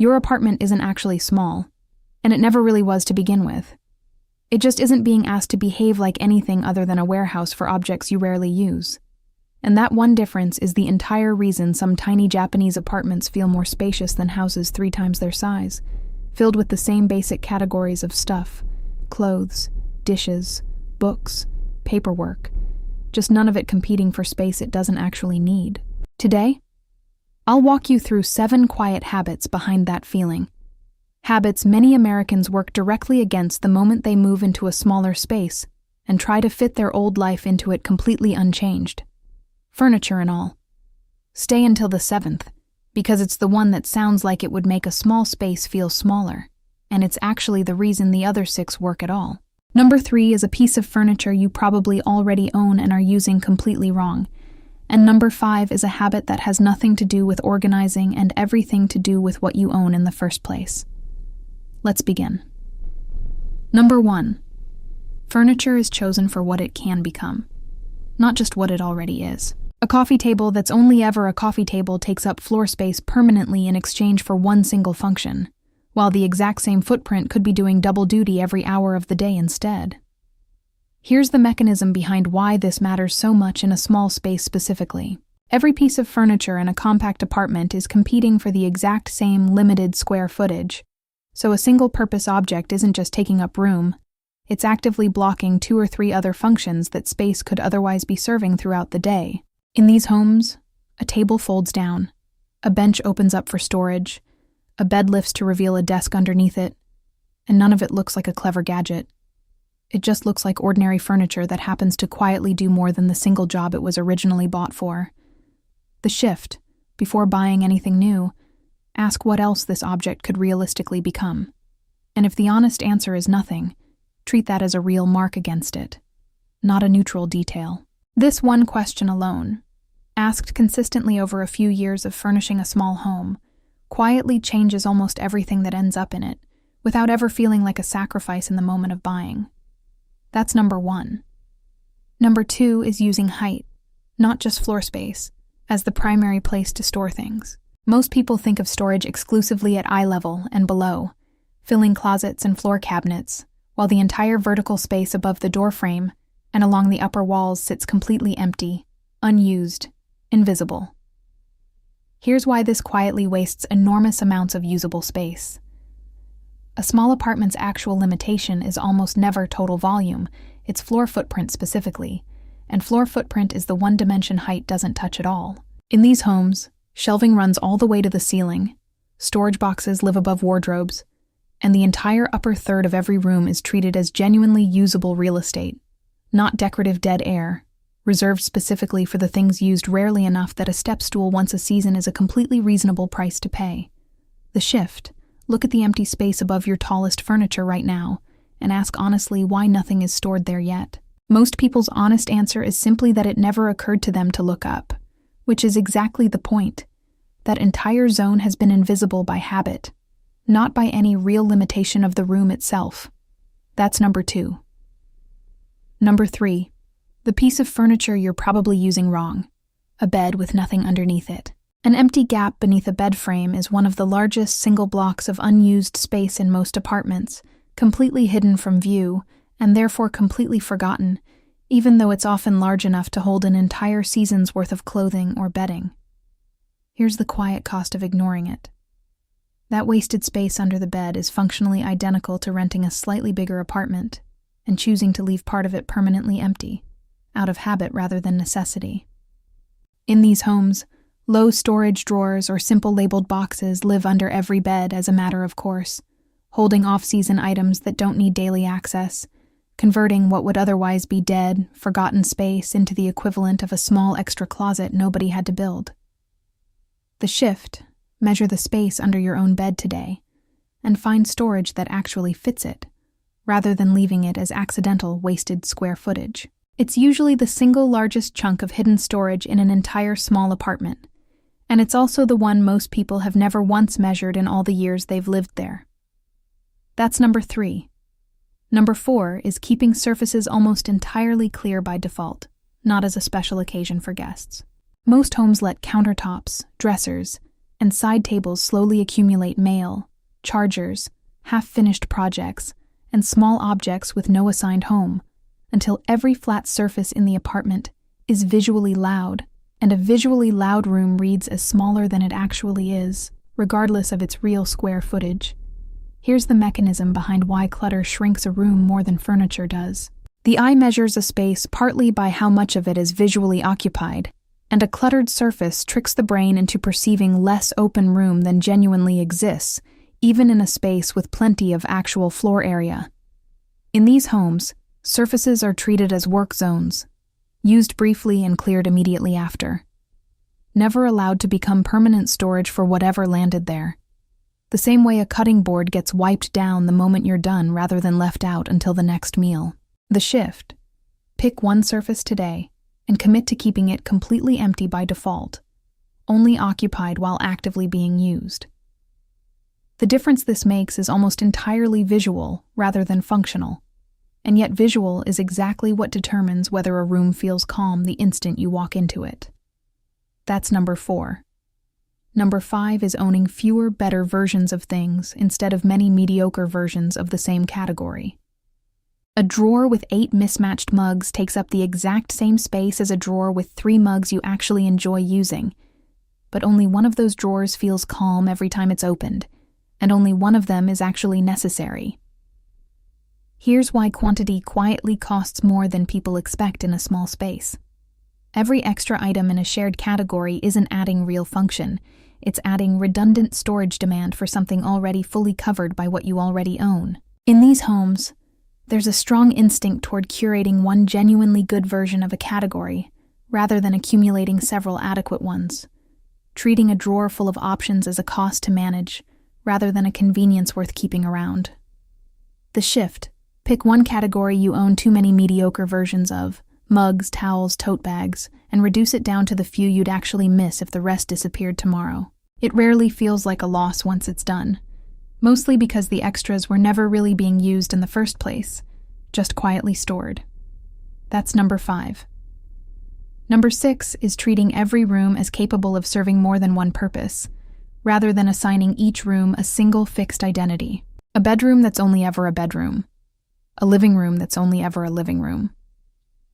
Your apartment isn't actually small, and it never really was to begin with. It just isn't being asked to behave like anything other than a warehouse for objects you rarely use. And that one difference is the entire reason some tiny Japanese apartments feel more spacious than houses 3 times their size, filled with the same basic categories of stuff: clothes, dishes, books, paperwork, just none of it competing for space it doesn't actually need. Today, I'll walk you through 7 quiet habits behind that feeling. Habits many Americans work directly against the moment they move into a smaller space and try to fit their old life into it completely unchanged. Furniture and all. Stay until the 7th, because it's the one that sounds like it would make a small space feel smaller, and it's actually the reason the other 6 work at all. Number 3 is a piece of furniture you probably already own and are using completely wrong. And number 5 is a habit that has nothing to do with organizing and everything to do with what you own in the first place. Let's begin. Number 1. Furniture is chosen for what it can become, not just what it already is. A coffee table that's only ever a coffee table takes up floor space permanently in exchange for one single function, while the exact same footprint could be doing double duty every hour of the day instead. Here's the mechanism behind why this matters so much in a small space specifically. Every piece of furniture in a compact apartment is competing for the exact same limited square footage, so a single-purpose object isn't just taking up room, it's actively blocking 2 or 3 other functions that space could otherwise be serving throughout the day. In these homes, a table folds down, a bench opens up for storage, a bed lifts to reveal a desk underneath it, and none of it looks like a clever gadget. It just looks like ordinary furniture that happens to quietly do more than the single job it was originally bought for. The shift, before buying anything new, ask what else this object could realistically become. And if the honest answer is nothing, treat that as a real mark against it, not a neutral detail. This one question alone, asked consistently over a few years of furnishing a small home, quietly changes almost everything that ends up in it, without ever feeling like a sacrifice in the moment of buying. That's number 1. Number 2 is using height, not just floor space, as the primary place to store things. Most people think of storage exclusively at eye level and below, filling closets and floor cabinets, while the entire vertical space above the doorframe and along the upper walls sits completely empty, unused, invisible. Here's why this quietly wastes enormous amounts of usable space. A small apartment's actual limitation is almost never total volume, it's floor footprint specifically, and floor footprint is the one dimension height doesn't touch at all. In these homes, shelving runs all the way to the ceiling, storage boxes live above wardrobes, and the entire upper third of every room is treated as genuinely usable real estate, not decorative dead air, reserved specifically for the things used rarely enough that a step stool once a season is a completely reasonable price to pay. The shift: look at the empty space above your tallest furniture right now, and ask honestly why nothing is stored there yet. Most people's honest answer is simply that it never occurred to them to look up, which is exactly the point. That entire zone has been invisible by habit, not by any real limitation of the room itself. That's number 2. Number 3. The piece of furniture you're probably using wrong. A bed with nothing underneath it. An empty gap beneath a bed frame is one of the largest single blocks of unused space in most apartments, completely hidden from view, and therefore completely forgotten, even though it's often large enough to hold an entire season's worth of clothing or bedding. Here's the quiet cost of ignoring it. That wasted space under the bed is functionally identical to renting a slightly bigger apartment and choosing to leave part of it permanently empty, out of habit rather than necessity. In these homes, low storage drawers or simple labeled boxes live under every bed as a matter of course, holding off-season items that don't need daily access, converting what would otherwise be dead, forgotten space into the equivalent of a small extra closet nobody had to build. The shift: measure the space under your own bed today, and find storage that actually fits it, rather than leaving it as accidental, wasted square footage. It's usually the single largest chunk of hidden storage in an entire small apartment, and it's also the one most people have never once measured in all the years they've lived there. That's number 3. Number 4 is keeping surfaces almost entirely clear by default, not as a special occasion for guests. Most homes let countertops, dressers, and side tables slowly accumulate mail, chargers, half-finished projects, and small objects with no assigned home, until every flat surface in the apartment is visually loud, and a visually loud room reads as smaller than it actually is, regardless of its real square footage. Here's the mechanism behind why clutter shrinks a room more than furniture does. The eye measures a space partly by how much of it is visually occupied, and a cluttered surface tricks the brain into perceiving less open room than genuinely exists, even in a space with plenty of actual floor area. In these homes, surfaces are treated as work zones, used briefly and cleared immediately after, never allowed to become permanent storage for whatever landed there. The same way a cutting board gets wiped down the moment you're done rather than left out until the next meal. The shift. Pick one surface today and commit to keeping it completely empty by default, only occupied while actively being used. The difference this makes is almost entirely visual rather than functional, and yet visual is exactly what determines whether a room feels calm the instant you walk into it. That's number 4. Number 5 is owning fewer, better versions of things instead of many mediocre versions of the same category. A drawer with 8 mismatched mugs takes up the exact same space as a drawer with 3 mugs you actually enjoy using, but only one of those drawers feels calm every time it's opened, and only one of them is actually necessary. Here's why quantity quietly costs more than people expect in a small space. Every extra item in a shared category isn't adding real function, it's adding redundant storage demand for something already fully covered by what you already own. In these homes, there's a strong instinct toward curating one genuinely good version of a category, rather than accumulating several adequate ones, treating a drawer full of options as a cost to manage, rather than a convenience worth keeping around. The shift. Pick one category you own too many mediocre versions of, mugs, towels, tote bags, and reduce it down to the few you'd actually miss if the rest disappeared tomorrow. It rarely feels like a loss once it's done, mostly because the extras were never really being used in the first place, just quietly stored. That's number 5. Number 6 is treating every room as capable of serving more than one purpose, rather than assigning each room a single fixed identity. A bedroom that's only ever a bedroom. A living room that's only ever a living room.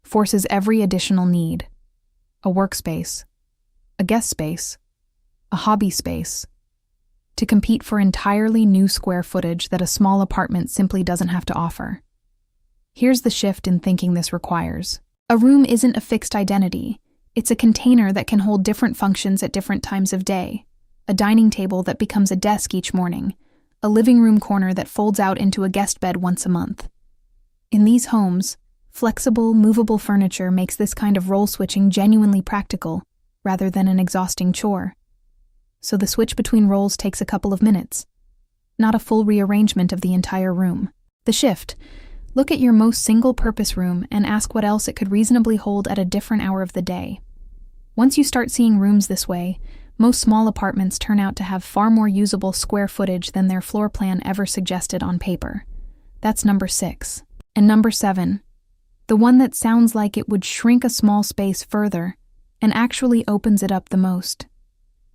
Forces every additional need. A workspace. A guest space. A hobby space. To compete for entirely new square footage that a small apartment simply doesn't have to offer. Here's the shift in thinking this requires. A room isn't a fixed identity. It's a container that can hold different functions at different times of day. A dining table that becomes a desk each morning. A living room corner that folds out into a guest bed once a month. In these homes, flexible, movable furniture makes this kind of role switching genuinely practical, rather than an exhausting chore. So the switch between roles takes a couple of minutes, not a full rearrangement of the entire room. The shift. Look at your most single-purpose room and ask what else it could reasonably hold at a different hour of the day. Once you start seeing rooms this way, most small apartments turn out to have far more usable square footage than their floor plan ever suggested on paper. That's number 6. And number 7, the one that sounds like it would shrink a small space further and actually opens it up the most,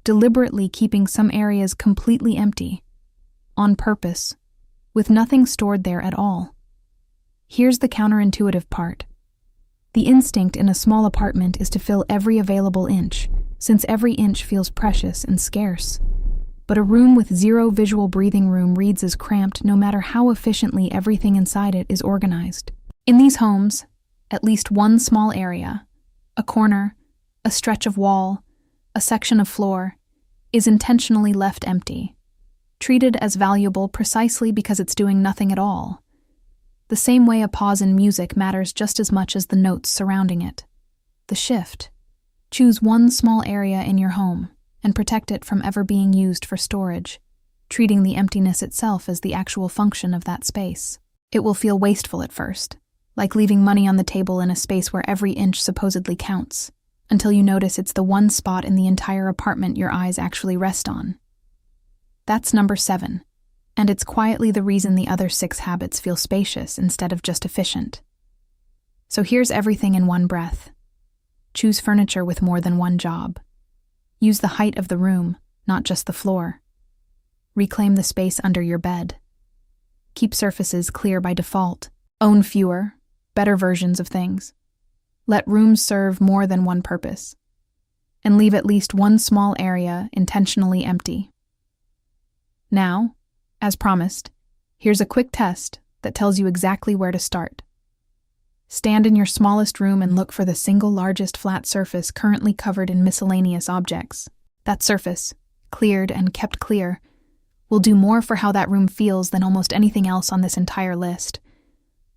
deliberately keeping some areas completely empty, on purpose, with nothing stored there at all. Here's the counterintuitive part. The instinct in a small apartment is to fill every available inch, since every inch feels precious and scarce. But a room with zero visual breathing room reads as cramped no matter how efficiently everything inside it is organized. In these homes, at least one small area, a corner, a stretch of wall, a section of floor, is intentionally left empty, treated as valuable precisely because it's doing nothing at all. The same way a pause in music matters just as much as the notes surrounding it. The shift. Choose one small area in your home and protect it from ever being used for storage, treating the emptiness itself as the actual function of that space. It will feel wasteful at first, like leaving money on the table in a space where every inch supposedly counts, until you notice it's the one spot in the entire apartment your eyes actually rest on. That's number 7, and it's quietly the reason the other 6 habits feel spacious instead of just efficient. So here's everything in one breath. Choose furniture with more than one job. Use the height of the room, not just the floor. Reclaim the space under your bed. Keep surfaces clear by default. Own fewer, better versions of things. Let rooms serve more than one purpose. And leave at least one small area intentionally empty. Now, as promised, here's a quick test that tells you exactly where to start. Stand in your smallest room and look for the single largest flat surface currently covered in miscellaneous objects. That surface, cleared and kept clear, will do more for how that room feels than almost anything else on this entire list.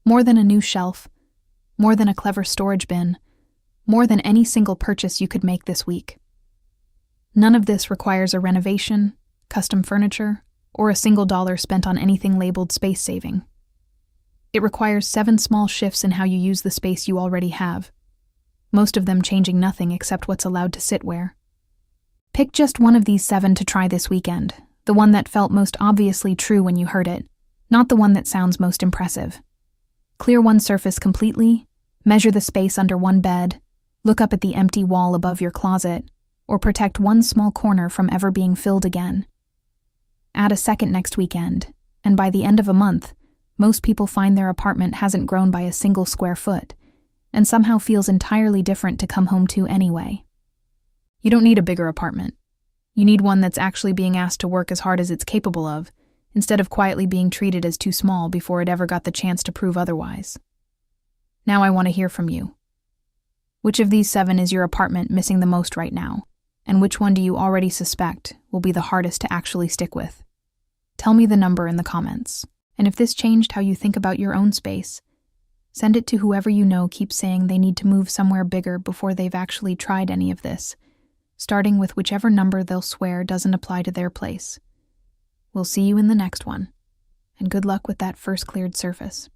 More than a new shelf, more than a clever storage bin, more than any single purchase you could make this week. None of this requires a renovation, custom furniture, or a single dollar spent on anything labeled space saving. It requires 7 small shifts in how you use the space you already have, most of them changing nothing except what's allowed to sit where. Pick just one of these 7 to try this weekend, the one that felt most obviously true when you heard it, not the one that sounds most impressive. Clear one surface completely, measure the space under one bed, look up at the empty wall above your closet, or protect one small corner from ever being filled again. Add a second next weekend, and by the end of a month, most people find their apartment hasn't grown by a single square foot, and somehow feels entirely different to come home to anyway. You don't need a bigger apartment. You need one that's actually being asked to work as hard as it's capable of, instead of quietly being treated as too small before it ever got the chance to prove otherwise. Now I want to hear from you. Which of these 7 is your apartment missing the most right now, and which one do you already suspect will be the hardest to actually stick with? Tell me the number in the comments. And if this changed how you think about your own space, send it to whoever you know keeps saying they need to move somewhere bigger before they've actually tried any of this, starting with whichever number they'll swear doesn't apply to their place. We'll see you in the next one, and good luck with that first cleared surface.